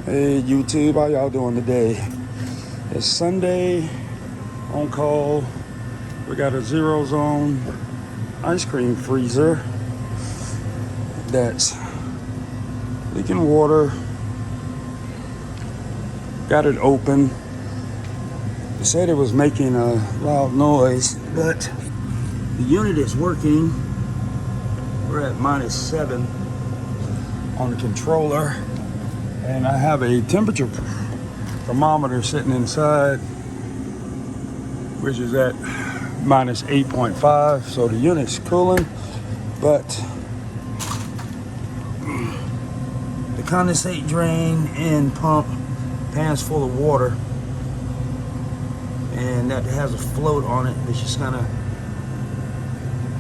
Hey YouTube, how y'all doing today? It's Sunday on call. We got a Zero Zone ice cream freezer that's leaking water. Got it open. They said it was making a loud noise, but the unit is working. We're at -7 on the controller, and I have a temperature thermometer sitting inside, which is at -8.5. So the unit's cooling, but the condensate drain and pump pan's full of water, and that has a float on it. It's just gonna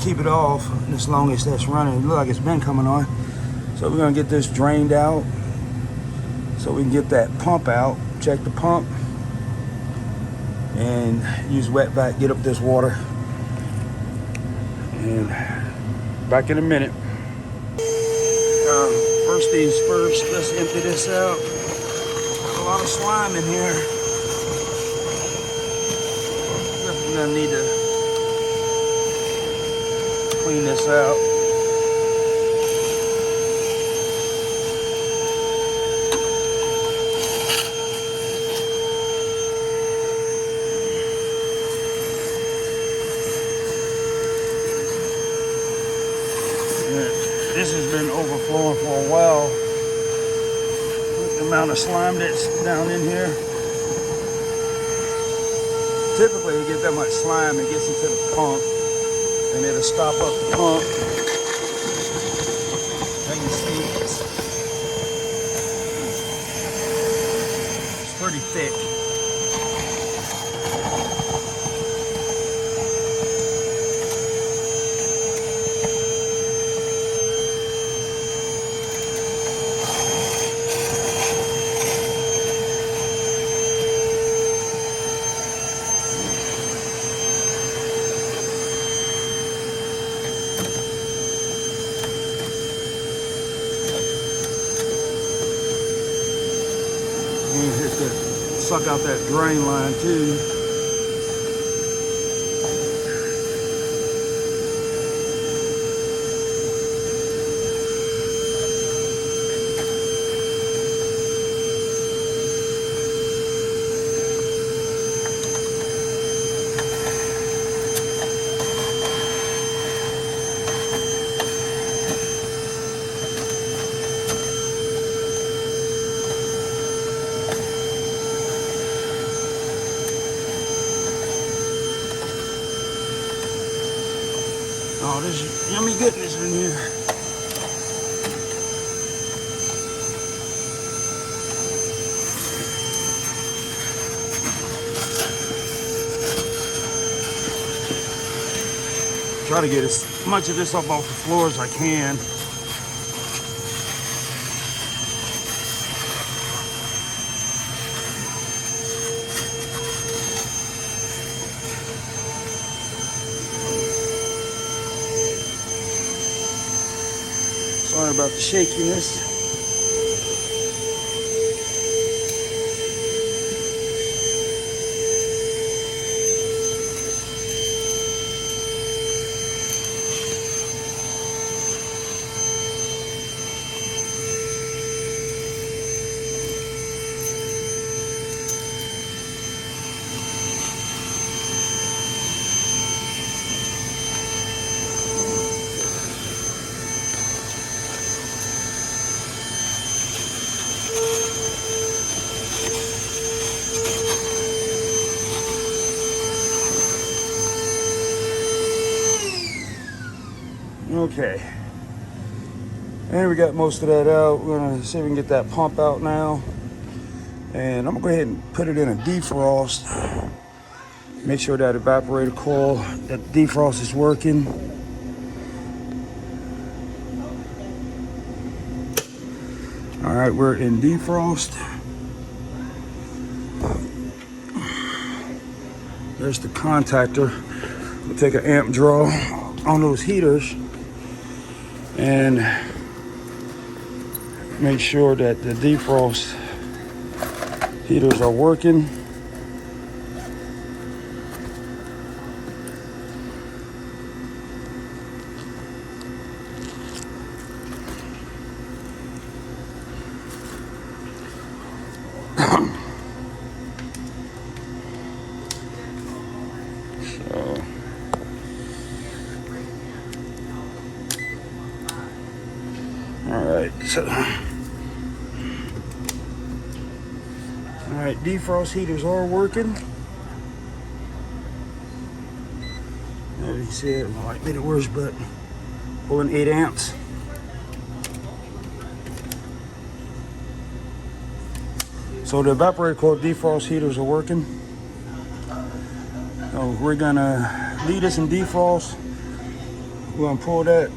keep it off as long as that's running. It looks like it's been coming on. So we're gonna get this drained out so we can get that pump out, check the pump, and use wet vac, get up this water. And back in a minute. First things first, let's empty this out. Got a lot of slime in here. Definitely gonna need to clean this out. This has been overflowing for a while. Look the amount of slime that's down in here. Typically, you get that much slime, it gets into the pump, and it'll stop up the pump. As you see, it's pretty thick. Suck out that drain line too. Oh, there's yummy goodness in here. Try to get as much of this up off the floor as I can. Sorry about the shakiness. Okay, and we got most of that out. We're gonna see if we can get that pump out now, and I'm gonna go ahead and put it in a defrost. Make sure that evaporator coil, that defrost is working. All right, we're in defrost. There's the contactor. We'll take an amp draw on those heaters and make sure that the defrost Heaters are working. Alright, defrost heaters are working. As you see, it might made it worse, but pulling 8 amps. So the evaporator coil defrost heaters are working. So we're gonna leave this in defrost. We're gonna pull that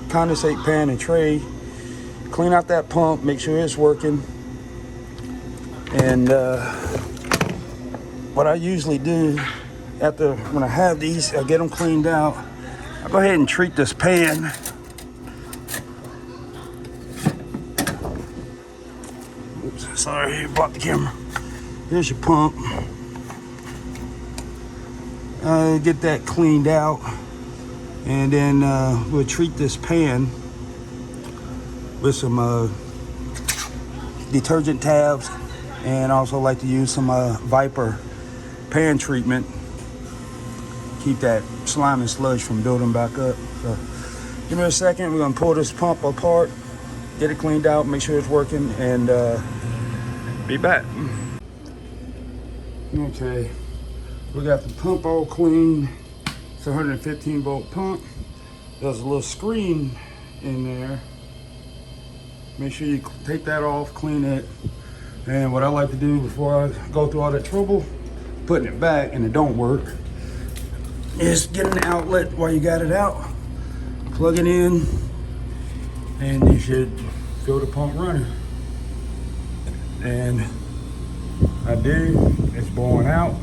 condensate pan and tray, clean out that pump, make sure it's working. And what I usually do when I have these, I get them cleaned out. I go ahead and treat this pan. Oops, sorry, I blocked the camera. Here's your pump. Get that cleaned out, and then we'll treat this pan with some detergent tabs, and also like to use some Viper pan treatment. Keep that slime and sludge from building back up. So give me a second. We're gonna pull this pump apart, get it cleaned out, make sure it's working, and be back. Okay, we got the pump all clean. It's a 115 volt pump. There's a little screen in there. Make sure you take that off, clean it. And what I like to do before I go through all that trouble, putting it back and it don't work, is get an outlet while you got it out, plug it in, and you should feel the pump running. And I do, it's blowing out.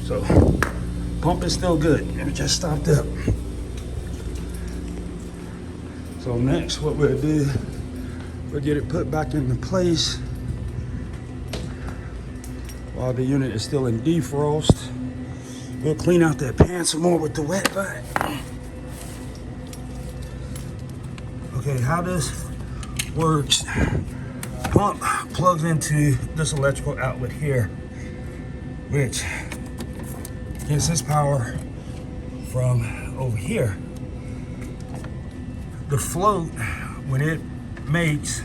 So pump is still good, and it just stopped up. So next what we'll do, we'll get it put back into place while the unit is still in defrost. We'll clean out that pan some more with the wet vac. Okay, how this works, pump plugs into this electrical outlet here, which gets its power from over here. The float, when it makes,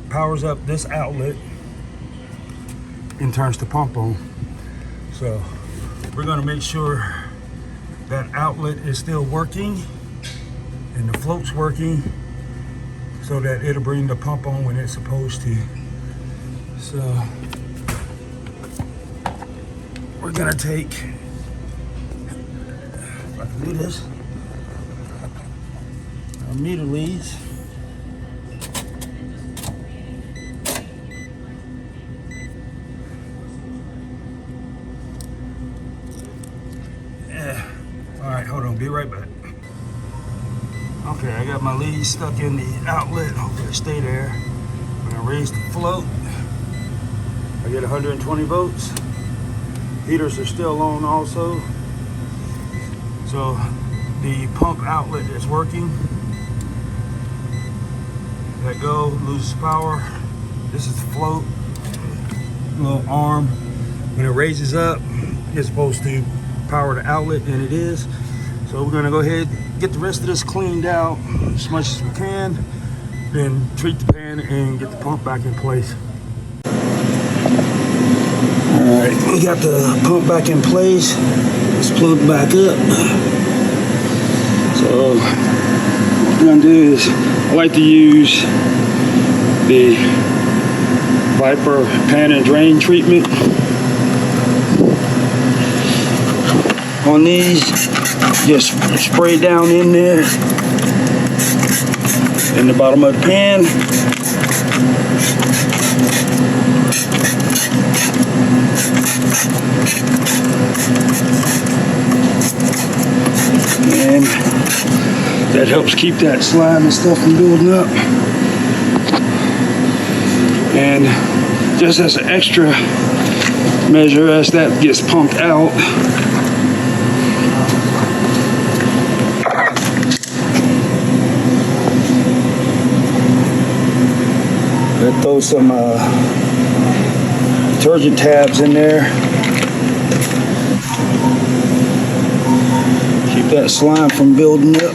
powers up this outlet and turns the pump on. So we're gonna make sure that outlet is still working and the float's working, so that it'll bring the pump on when it's supposed to. So we're gonna take, if I can do this, our meter leads. All right, hold on, be right back. Okay, I got my lead stuck in the outlet. Hopefully stay there. I'm gonna raise the float. I get 120 volts. Heaters are still on also. So the pump outlet is working. Let go, loses power. This is the float, little arm. When it raises up, it's supposed to power the outlet, and it is. So we're gonna go ahead, get the rest of this cleaned out as much as we can, then treat the pan and get the pump back in place. All right, we got the pump back in place. Let's plug it back up. So what we're gonna do is, I like to use the Viper pan and drain treatment on these. Just spray down in there in the bottom of the pan. And that helps keep that slime and stuff from building up. And just as an extra measure, as that gets pumped out, I throw some detergent tabs in there. Keep that slime from building up.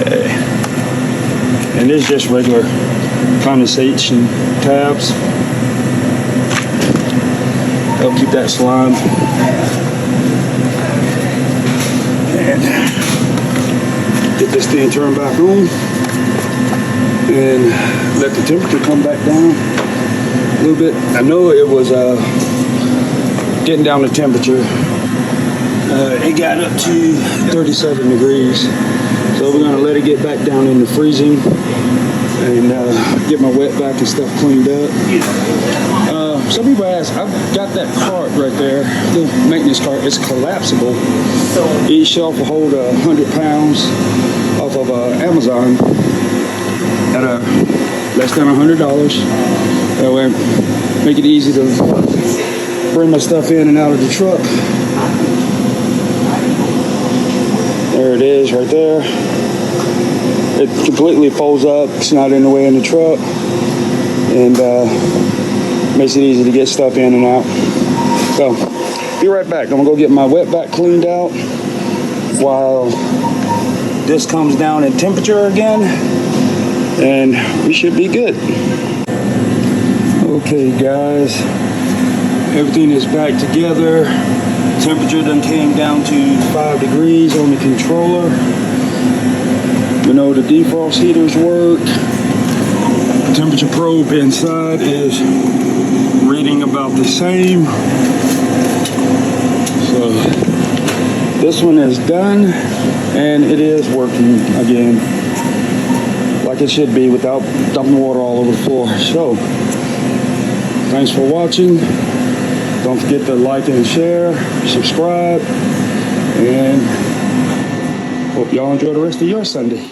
Okay. And it's just regular condensation tabs. Help keep that slime. And get this thing turned back on. And let the temperature come back down a little bit. I know it was getting down the temperature. It got up to 37 degrees. So we're gonna let it get back down into freezing and get my wet vac and stuff cleaned up. Some people ask, I've got that cart right there, the maintenance cart. It's collapsible. Each shelf will hold 100 pounds off of Amazon at less than $100. That way, make it easy to bring my stuff in and out of the truck. There it is right there. It completely folds up. It's not in the way in the truck. And makes it easy to get stuff in and out. So, be right back. I'm gonna go get my wet vac cleaned out while this comes down in temperature again, and we should be good. Okay, guys, everything is back together. Temperature done came down to 5 degrees on the controller. We know the defrost heaters work. Temperature probe inside is reading about the same. So this one is done and it is working again like it should be without dumping water all over the floor. So thanks for watching. Don't forget to like and share, subscribe, and hope y'all enjoy the rest of your Sunday.